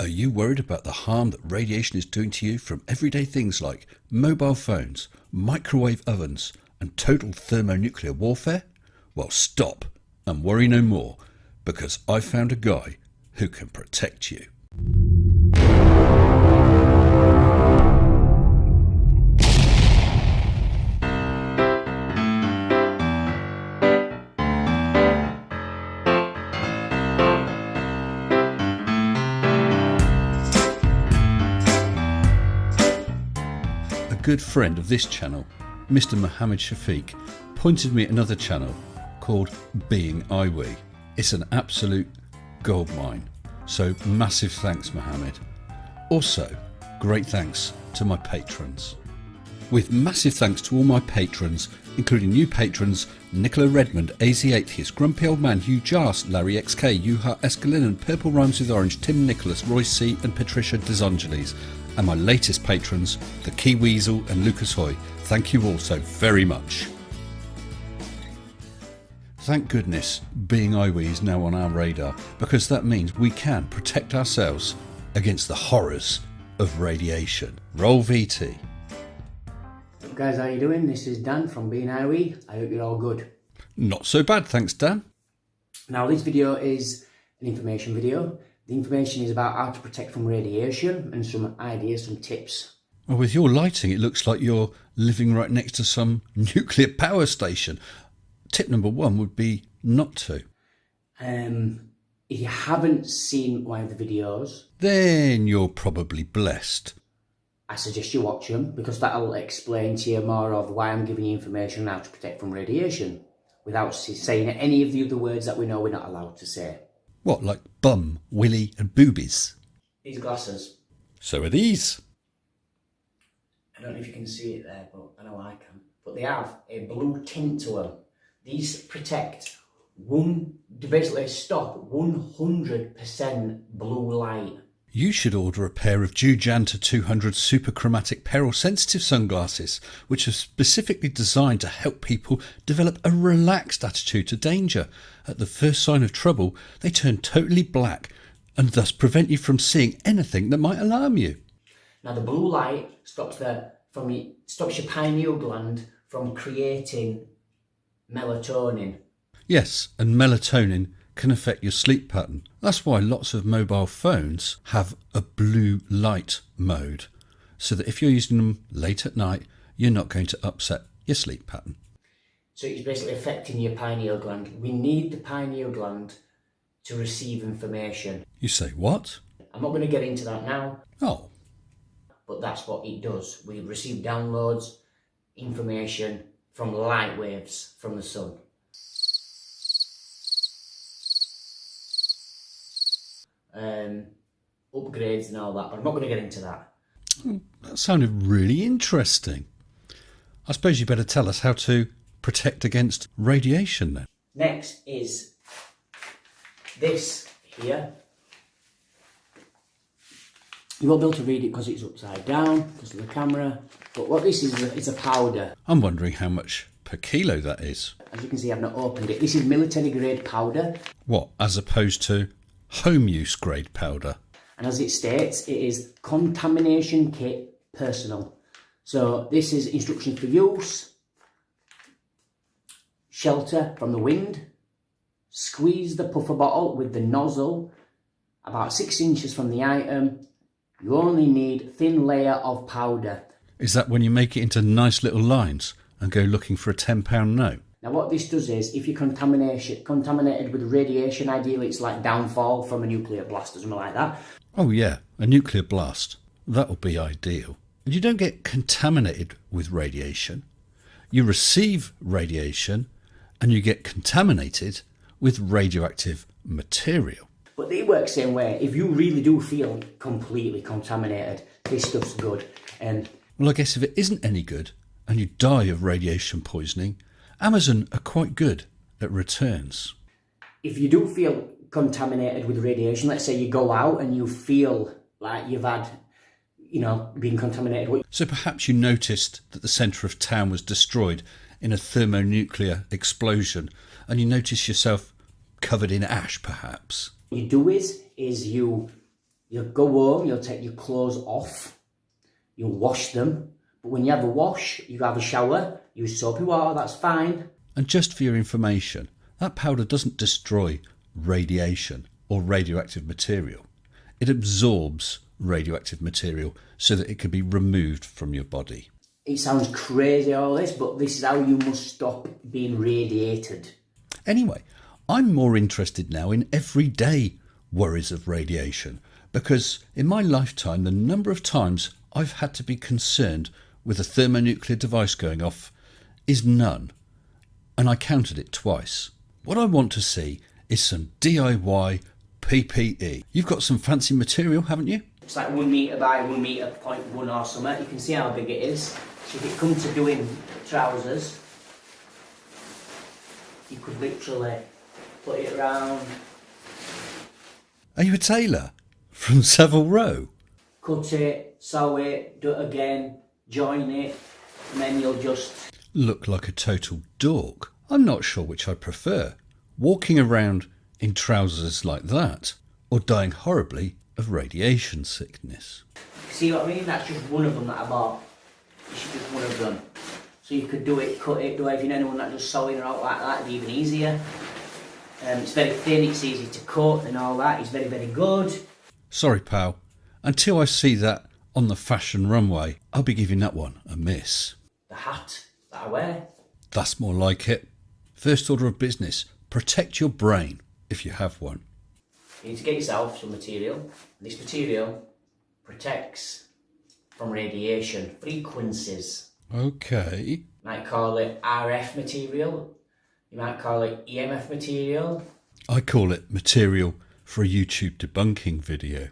Are you worried about the harm that radiation is doing to you from everyday things like mobile phones, microwave ovens, and total thermonuclear warfare? Well, stop and worry no more, because I've found a guy who can protect you. A good friend of this channel, Mr. Mohammed Shafiq, pointed me at another channel called Being Iwe. It's an absolute goldmine, so massive thanks, Mohammed. Also, great thanks to my patrons. With massive thanks to all my patrons, including new patrons Nicola Redmond, AZ Atheist, Grumpy Old Man, Hugh Jast, Larry XK, Yuha Escalinen, Purple Rhymes with Orange, Tim Nicholas, Roy C and Patricia Desangelis, and my latest patrons, the Key Weasel and Lucas Hoy. Thank you all so very much. Thank goodness Being Iwe is now on our radar, because that means we can protect ourselves against the horrors of radiation. Roll VT. Hey guys, how you doing? This is Dan from Being Iwe. I hope you're all good. Not so bad, thanks Dan. Now this video is an information video. The information is about how to protect from radiation and some ideas, some tips. Well, with your lighting it looks like you're living right next to some nuclear power station. Tip number one would be not to. If you haven't seen one of the videos, then you're probably blessed. I suggest you watch them, because that'll explain to you more of why I'm giving you information on how to protect from radiation without saying any of the other words that we know we're not allowed to say. What, like bum, willy and boobies? These glasses. So are these. I don't know if you can see it there, but I know I can. But they have a blue tint to them. These protect basically stop 100% blue light. You should order a pair of Jujanta 200 superchromatic peril sensitive sunglasses, which are specifically designed to help people develop a relaxed attitude to danger. At the first sign of trouble, they turn totally black and thus prevent you from seeing anything that might alarm you. Now the blue light stops your pineal gland from creating melatonin. Yes, and melatonin can affect your sleep pattern. That's why lots of mobile phones have a blue light mode, so that if you're using them late at night, you're not going to upset your sleep pattern. So it's basically affecting your pineal gland. We need the pineal gland to receive information. You say what? I'm not going to get into that now. Oh. But that's what it does. We receive downloads, information from light waves from the sun. Upgrades and all that, but I'm not going to get into that. That sounded really interesting. I suppose you better tell us how to protect against radiation then. Next is this here. You won't be able to read it because it's upside down because of the camera, but what this is it's a powder. I'm wondering how much per kilo that is. As you can see, I've not opened it. This is military grade powder. What, as opposed to home use grade powder? And as it states, it is contamination kit personal. So this is instructions for use, shelter from the wind, squeeze the puffer bottle with the nozzle about 6 inches from the item. You only need thin layer of powder. Is that when you make it into nice little lines and go looking for a £10 note? Now what this does is, if you're contaminated with radiation, ideally it's like downfall from a nuclear blast or something like that. Oh yeah, a nuclear blast. That would be ideal. And you don't get contaminated with radiation. You receive radiation and you get contaminated with radioactive material. But they work the same way. If you really do feel completely contaminated, this stuff's good. Well, I guess if it isn't any good and you die of radiation poisoning, Amazon are quite good at returns. If you do feel contaminated with radiation, let's say you go out and you feel like you've had, been contaminated. So perhaps you noticed that the centre of town was destroyed in a thermonuclear explosion and you notice yourself covered in ash perhaps. What you do is you You'll go home, you'll take your clothes off, you'll wash them. But when you have a wash, you have a shower, use soapy water, that's fine. And just for your information, that powder doesn't destroy radiation or radioactive material. It absorbs radioactive material so that it can be removed from your body. It sounds crazy all this, but this is how you must stop being radiated. Anyway, I'm more interested now in everyday worries of radiation, because in my lifetime the number of times I've had to be concerned with a thermonuclear device going off is none, and I counted it twice. What I want to see is some DIY PPE. You've got some fancy material, haven't you? It's like 1 metre by 1 metre, 0.1 or something. You can see how big it is. So if it comes to doing trousers, you could literally put it around. Are you a tailor from Savile Row? Cut it, sew it, do it again, join it, and then you'll just... Look like a total dork. I'm not sure which I prefer. Walking around in trousers like that, or dying horribly of radiation sickness. See what I mean? That's just one of them that I bought. It's just one of them. So you could do it, cut it, do everything. Anyone that just sewing or out like that, it'd be even easier. It's very thin, it's easy to cut and all that. It's very, very good. Sorry, pal. Until I see that on the fashion runway, I'll be giving that one a miss. The hat that I wear. That's more like it. First order of business, protect your brain if you have one. You need to get yourself some material. This material protects from radiation frequencies. Okay. You might call it RF material. You might call it EMF material. I call it material for a YouTube debunking video.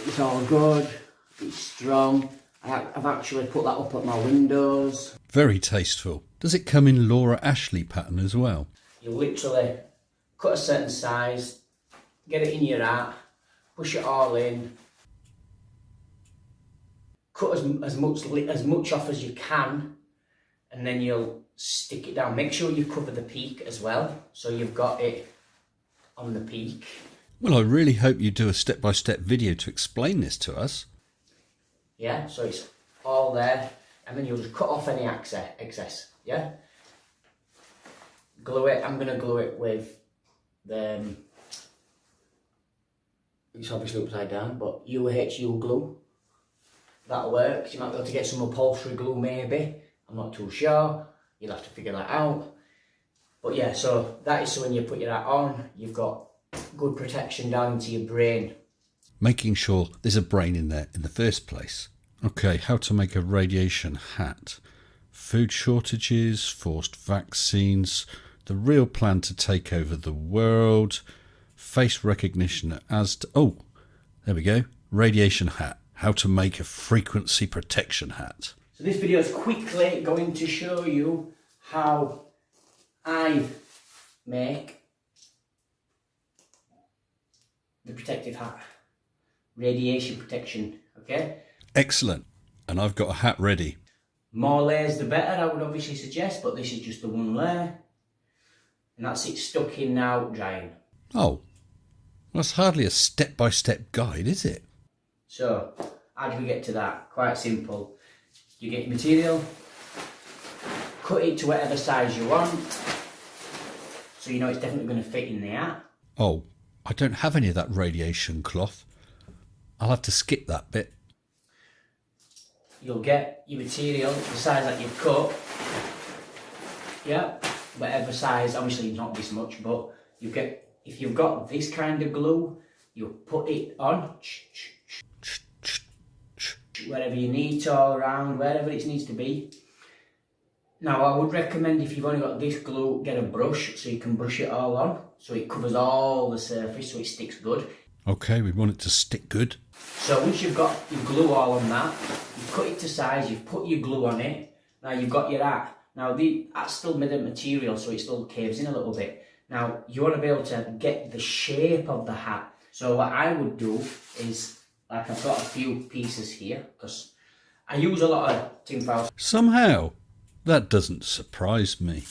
It's all good. It's strong. I've actually put that up at my windows. Very tasteful. Does it come in Laura Ashley pattern as well? You literally cut a certain size, get it in your hat, push it all in, cut as much off as you can, and then you'll stick it down. Make sure you cover the peak as well, so you've got it on the peak. Well, I really hope you do a step-by-step video to explain this to us. Yeah, so it's all there, and then you'll just cut off any excess, yeah? Glue it. I'm going to glue it with the, it's obviously upside down, but UHU glue. That'll work. You might be able to get some upholstery glue maybe. I'm not too sure. You'll have to figure that out. But yeah, so that is so when you put your hat on, you've got good protection down into your brain. Making sure there's a brain in there in the first place. Okay, how to make a radiation hat. Food shortages, forced vaccines, the real plan to take over the world, face recognition as to... Oh, there we go. Radiation hat. How to make a frequency protection hat. So this video is quickly going to show you how I make the protective hat. Radiation protection, okay? Excellent. And I've got a hat ready. More layers the better, I would obviously suggest, but this is just the one layer. And that's it stuck in now, drying. Oh, that's hardly a step-by-step guide, is it? So, how do we get to that? Quite simple. You get your material, cut it to whatever size you want, so you know it's definitely going to fit in the hat. Oh, I don't have any of that radiation cloth. I'll have to skip that bit. You'll get your material, the size that you've cut. Yeah, whatever size, obviously not this much, but you get, if you've got this kind of glue, you put it on, wherever you need to, all around, wherever it needs to be. Now, I would recommend if you've only got this glue, get a brush so you can brush it all on, so it covers all the surface, so it sticks good. Okay, we want it to stick good. So once you've got your glue all on that, you've cut it to size, you've put your glue on it, now you've got your hat. Now the hat's still made of material, so it still caves in a little bit. Now you want to be able to get the shape of the hat. So what I would do is, like I've got a few pieces here, because I use a lot of tinfoil. Somehow, that doesn't surprise me.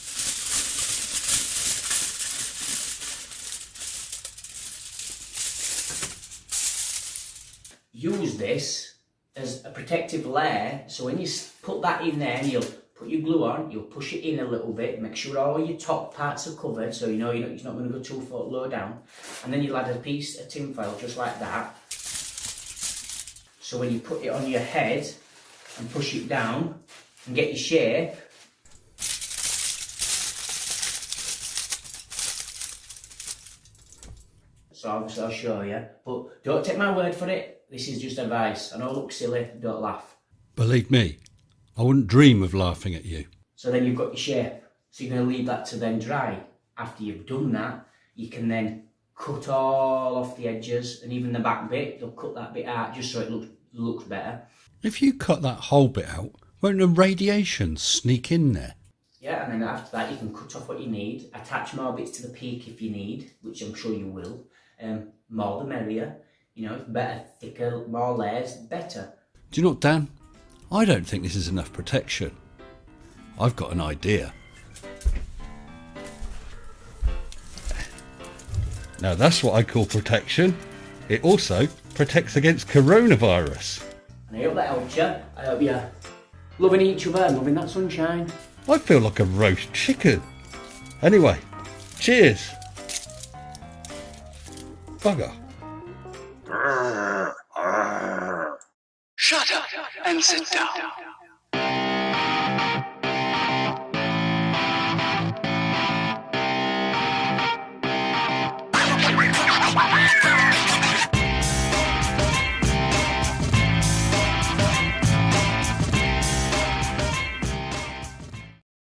use this as a protective layer. So when you put that in there, and you'll put your glue on, you'll push it in a little bit, make sure all your top parts are covered, so you know it's not going to go too far low down. And then you'll add a piece of tinfoil just like that. So when you put it on your head and push it down and get your shape, so obviously I'll show you, but don't take my word for it. This is just advice. I know it looks silly, don't laugh. Believe me, I wouldn't dream of laughing at you. So then you've got your shape. So you're going to leave that to then dry. After you've done that, you can then cut all off the edges, and even the back bit, you'll cut that bit out just so it looks better. If you cut that whole bit out, won't the radiation sneak in there? Yeah, and then after that you can cut off what you need, attach more bits to the peak if you need, which I'm sure you will. More the merrier. You know, better, thicker, more layers, better. Do you know what, Dan? I don't think this is enough protection. I've got an idea. Now that's what I call protection. It also protects against coronavirus. And I hope that helped you. I hope you're loving each other and loving that sunshine. I feel like a roast chicken. Anyway, cheers. Bugger. Shut up and sit down.